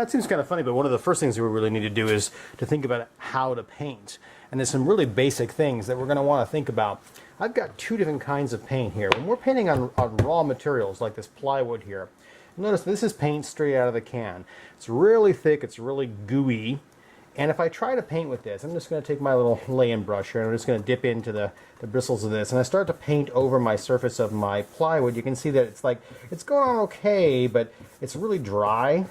That seems kind of funny, but one of the first things we really need to do is to think about how to paint. And there's some really basic things that we're going to want to think about. I've got two different kinds of paint here. When we're painting on raw materials like this plywood here, notice this is paint straight out of the can. It's really thick, it's really gooey. And if I try to paint with this, I'm just going to take my little lay-in brush here and I'm just going to dip into the bristles of this. And I start to paint over my surface of my plywood. You can see that it's going on okay, but it's really dry.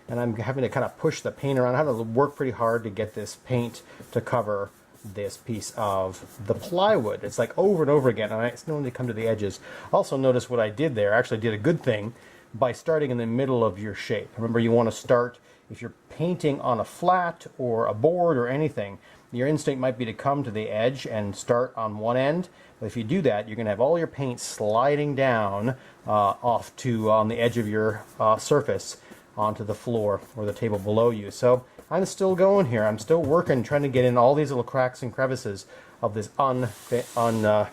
And I'm having to kind of push the paint around. I have to work pretty hard to get this paint to cover this piece of the plywood. It's like over and over again, and I still need to come to the edges. Also notice what I did there. I actually did a good thing by starting in the middle of your shape. Remember, you want to start, if you're painting on a flat or a board or anything, your instinct might be to come to the edge and start on one end. But if you do that, you're going to have all your paint sliding down off to on the edge of your surface onto the floor or the table below you. So I'm still going here. I'm still working, trying to get in all these little cracks and crevices of this unprimed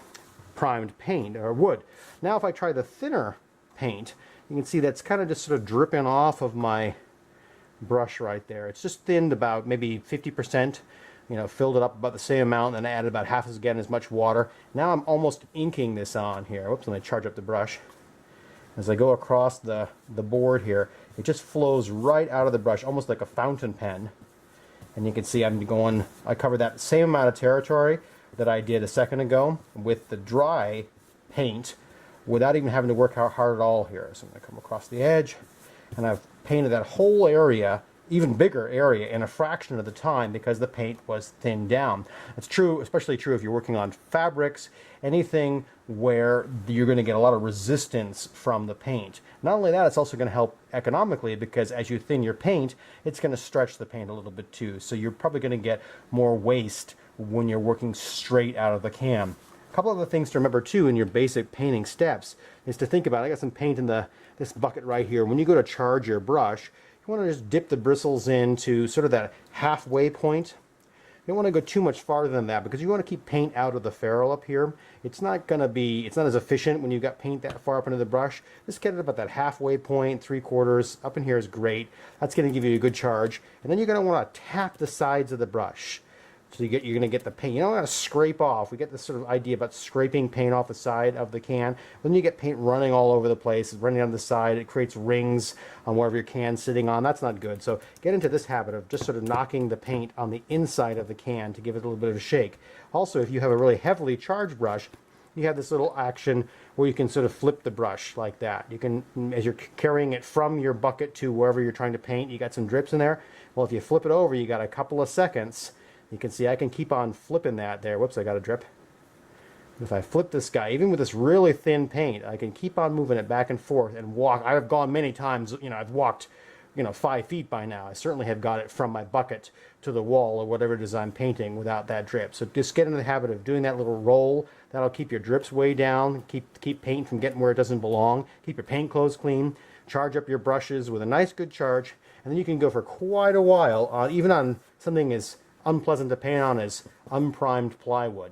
paint or wood. Now if I try the thinner paint, you can see that's kind of just sort of dripping off of my brush right there. It's just thinned about maybe 50%, filled it up about the same amount, and then added about half as much water. Now I'm almost inking this on here. Whoops, let me charge up the brush. As I go across the board here, it just flows right out of the brush, almost like a fountain pen. And you can see I covered that same amount of territory that I did a second ago with the dry paint without even having to work hard at all here. So I'm going to come across the edge, and I've painted that whole area, even bigger area, in a fraction of the time because the paint was thinned down. It's true, especially true if you're working on fabrics, anything where you're going to get a lot of resistance from the paint. Not only that, it's also going to help economically because as you thin your paint, it's going to stretch the paint a little bit too. So you're probably going to get more waste when you're working straight out of the can. A couple other things to remember too in your basic painting steps is to think about, I got some paint in this bucket right here. When you go to charge your brush, you want to just dip the bristles into sort of that halfway point. You don't want to go too much farther than that because you want to keep paint out of the ferrule up here. It's not as efficient when you've got paint that far up into the brush. Just get it about that halfway point, 3/4 up in here is great. That's going to give you a good charge. And then you're going to want to tap the sides of the brush. So you're going to get the paint. You don't want to scrape off. We get this sort of idea about scraping paint off the side of the can. Then you get paint running all over the place, running down the side. It creates rings on wherever your can's sitting on. That's not good. So get into this habit of just sort of knocking the paint on the inside of the can to give it a little bit of a shake. Also, if you have a really heavily charged brush, you have this little action where you can sort of flip the brush like that. You can, as you're carrying it from your bucket to wherever you're trying to paint, you got some drips in there. Well, if you flip it over, you got a couple of seconds. You can see I can keep on flipping that there. Whoops, I got a drip. If I flip this guy, even with this really thin paint, I can keep on moving it back and forth and walk. I've gone many times, I've walked, 5 feet by now. I certainly have got it from my bucket to the wall or whatever it is I'm painting without that drip. So just get into the habit of doing that little roll. That'll keep your drips way down, keep paint from getting where it doesn't belong, keep your paint clothes clean, charge up your brushes with a nice good charge, and then you can go for quite a while, even on something as unpleasant to paint on as unprimed plywood.